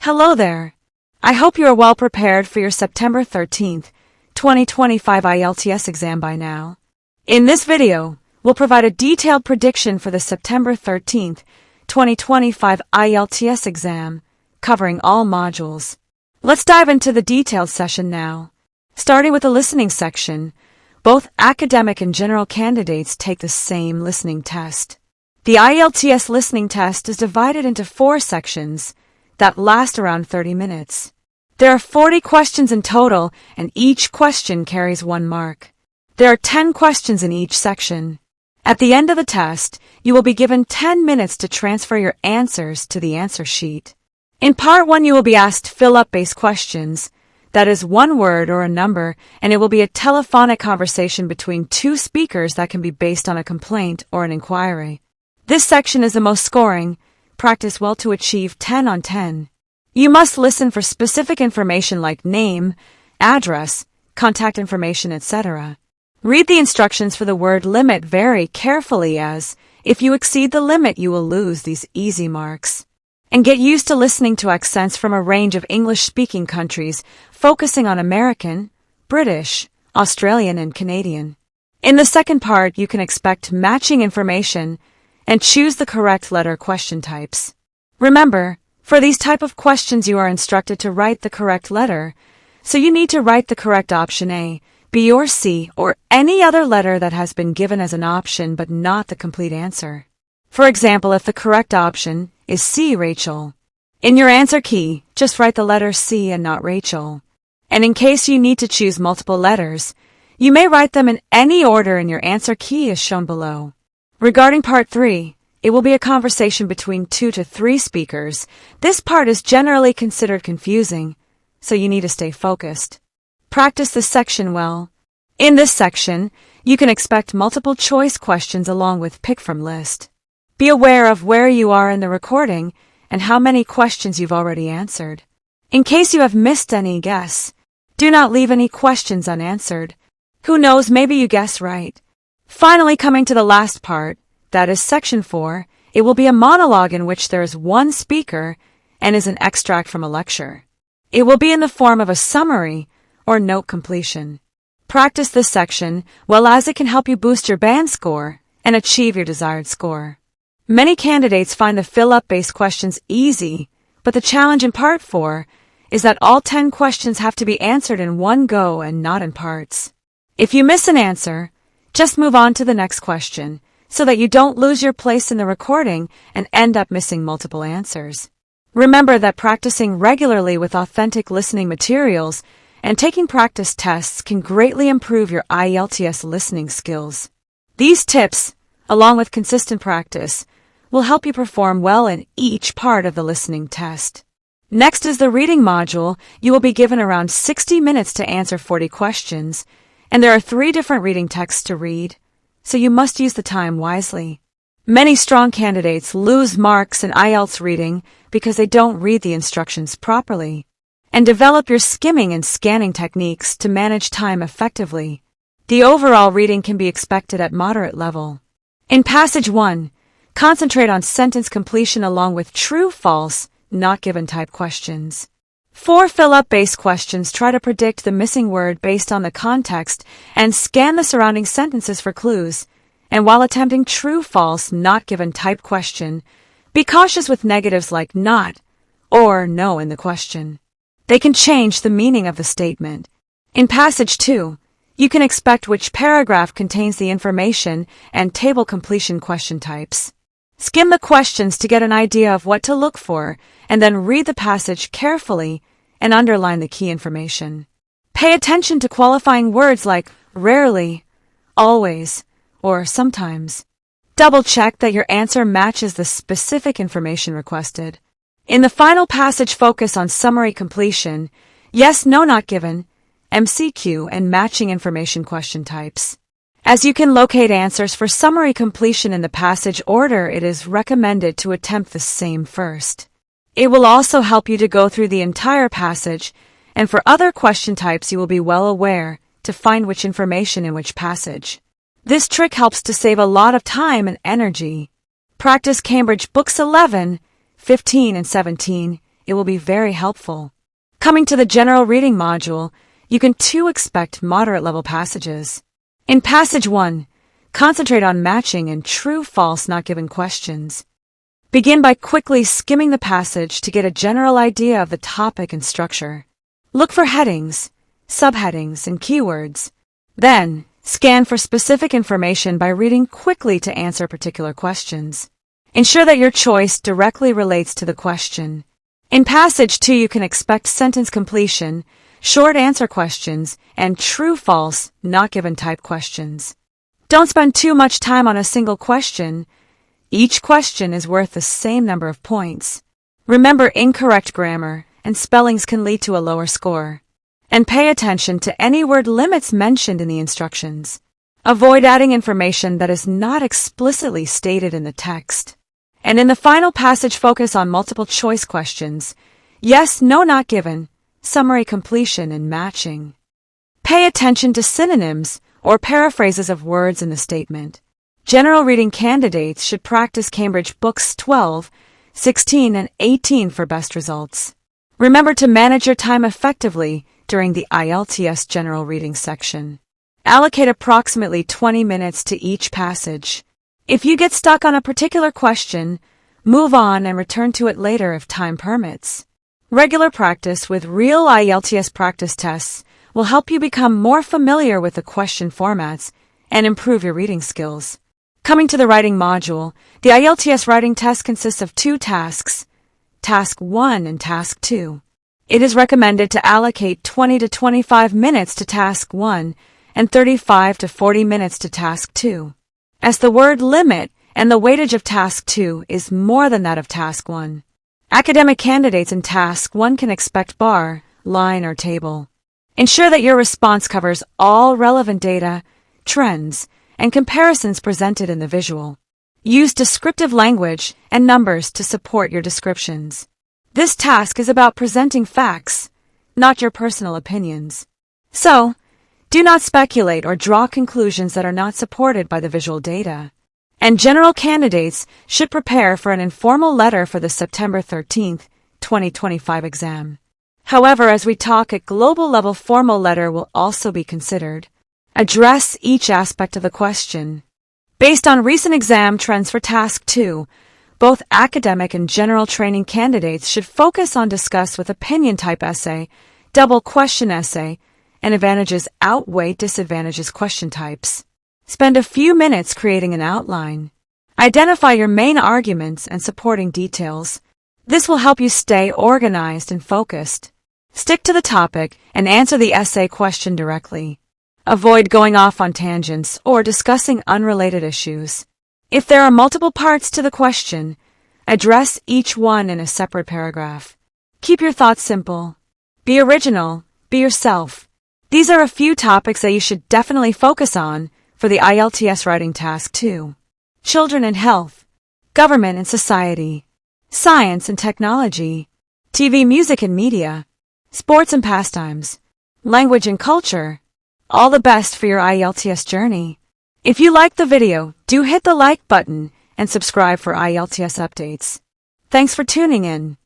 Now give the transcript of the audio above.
Hello there. I hope you are well prepared for your September 13th, 2025 Ielts exam by now. In this video, we'll provide a detailed prediction for the September 13th, 2025 Ielts exam, covering all modules. Let's dive into the detailed session now. Starting with the listening section, both academic and general candidates take the same listening test. The Ielts listening test is divided into 4 sections that last around 30 minutes. There are 40 questions in total, and each question carries 1 mark. There are 10 questions in each section. At the end of the test, you will be given 10 minutes to transfer your answers to the answer sheet. In Part 1, you will be asked fill-up-based questions. That is 1 word or a number, and it will be a telephonic conversation between 2 speakers that can be based on a complaint or an inquiry. This section is the most scoring. Practice well to achieve 10 on 10. You must listen for specific information like name, address, contact information, etc. Read the instructions for the word limit very carefully, as if you exceed the limit you will lose these easy marks. And get used to listening to accents from a range of English-speaking countries, focusing on American, British, Australian, and Canadian. In the second part, you can expect matching information and choose the correct letter question types. Remember, for these type of questions you are instructed to write the correct letter, so you need to write the correct option A, B or C, or any other letter that has been given as an option but not the complete answer. For example, if the correct option is C, Rachel, in your answer key, just write the letter C and not Rachel. And in case you need to choose multiple letters, you may write them in any order in your answer key as shown below. Regarding Part 3, it will be a conversation between 2 to 3 speakers. This part is generally considered confusing, so you need to stay focused. Practice this section well. In this section, you can expect multiple choice questions along with pick from list. Be aware of where you are in the recording and how many questions you've already answered. In case you have missed any guess, do not leave any questions unanswered. Who knows, maybe you guess right. Finally, coming to the last part, that is section 4, it will be a monologue in which there is 1 speaker and is an extract from a lecture. It will be in the form of a summary or note completion. Practice this section well, as it can help you boost your band score and achieve your desired score. Many candidates find the fill-up-based questions easy, but the challenge in Part 4 is that all 10 questions have to be answered in one go and not in parts. If you miss an answer, just move on to the next question so that you don't lose your place in the recording and end up missing multiple answers. Remember that practicing regularly with authentic listening materials and taking practice tests can greatly improve your Ielts listening skills. These tips, along with consistent practice, will help you perform well in each part of the listening test. Next is the reading module. You will be given around 60 minutes to answer 40 questions, and there are 3 different reading texts to read, so you must use the time wisely. Many strong candidates lose marks in Ielts reading because they don't read the instructions properly. And develop your skimming and scanning techniques to manage time effectively. The overall reading can be expected at moderate level. In Passage 1, concentrate on sentence completion along with true, false, not given type questions. 4 fill-up-based questions try to predict the missing word based on the context and scan the surrounding sentences for clues. And while attempting true, false, not given type question, be cautious with negatives like not or no in the question. They can change the meaning of the statement. In Passage 2, you can expect which paragraph contains the information and table completion question types. Skim the questions to get an idea of what to look for, and then read the passage carefully and underline the key information. Pay attention to qualifying words like rarely, always, or sometimes. Double-check that your answer matches the specific information requested. In the final passage, focus on summary completion, yes, no, not given, MCQ, and matching information question types. As you can locate answers for summary completion in the passage order, it is recommended to attempt the same first. It will also help you to go through the entire passage, and for other question types you will be well aware to find which information in which passage. This trick helps to save a lot of time and energy. Practice Cambridge Books 11, 15, and 17 it will be very helpful. Coming to the general reading module, you can too expect moderate-level passages. In Passage 1, concentrate on matching and true-false not-given questions. Begin by quickly skimming the passage to get a general idea of the topic and structure. Look for headings, subheadings, and keywords. Then, scan for specific information by reading quickly to answer particular questions. Ensure that your choice directly relates to the question. In Passage 2, you can expect sentence completion, short answer questions, and true-false, not-given type questions. Don't spend too much time on a single question. Each question is worth the same number of points. Remember, incorrect grammar and spellings can lead to a lower score. And pay attention to any word limits mentioned in the instructions. Avoid adding information that is not explicitly stated in the text. And in the final passage, focus on multiple choice questions. Yes, no, not given, summary completion, and matching. Pay attention to synonyms or paraphrases of words in the statement. General reading candidates should practice Cambridge Books 12, 16, and 18 for best results. Remember to manage your time effectively during the Ielts general reading section. Allocate approximately 20 minutes to each passage. If you get stuck on a particular question, move on and return to it later if time permits. Regular practice with real Ielts practice tests will help you become more familiar with the question formats and improve your reading skills. Coming to the writing module, the Ielts writing test consists of 2 tasks, Task 1 and Task 2. It is recommended to allocate 20 to 25 minutes to Task 1 and 35 to 40 minutes to Task 2. As the word limit and the weightage of Task 2 is more than that of Task 1. Academic candidates in Task 1 can expect bar, line, or table. Ensure that your response covers all relevant data, trends, and comparisons presented in the visual. Use descriptive language and numbers to support your descriptions. This task is about presenting facts, not your personal opinions. So, do not speculate or draw conclusions that are not supported by the visual data. And general candidates should prepare for an informal letter for the September 13th, 2025 exam. However, as we talk at global level, formal letter will also be considered. Address each aspect of the question. Based on recent exam trends for Task 2, both academic and general training candidates should focus on discuss with opinion type essay, double question essay, and advantages outweigh disadvantages question types. Spend a few minutes creating an outline. Identify your main arguments and supporting details. This will help you stay organized and focused. Stick to the topic and answer the essay question directly. Avoid going off on tangents or discussing unrelated issues. If there are multiple parts to the question, address each one in a separate paragraph. Keep your thoughts simple. Be original. Be yourself. These are a few topics that you should definitely focus on for the Ielts writing task 2. Children and health, government and society, science and technology, TV, music and media, sports and pastimes, language and culture. All the best for your Ielts journey. If you liked the video, do hit the like button and subscribe for Ielts updates. Thanks for tuning in.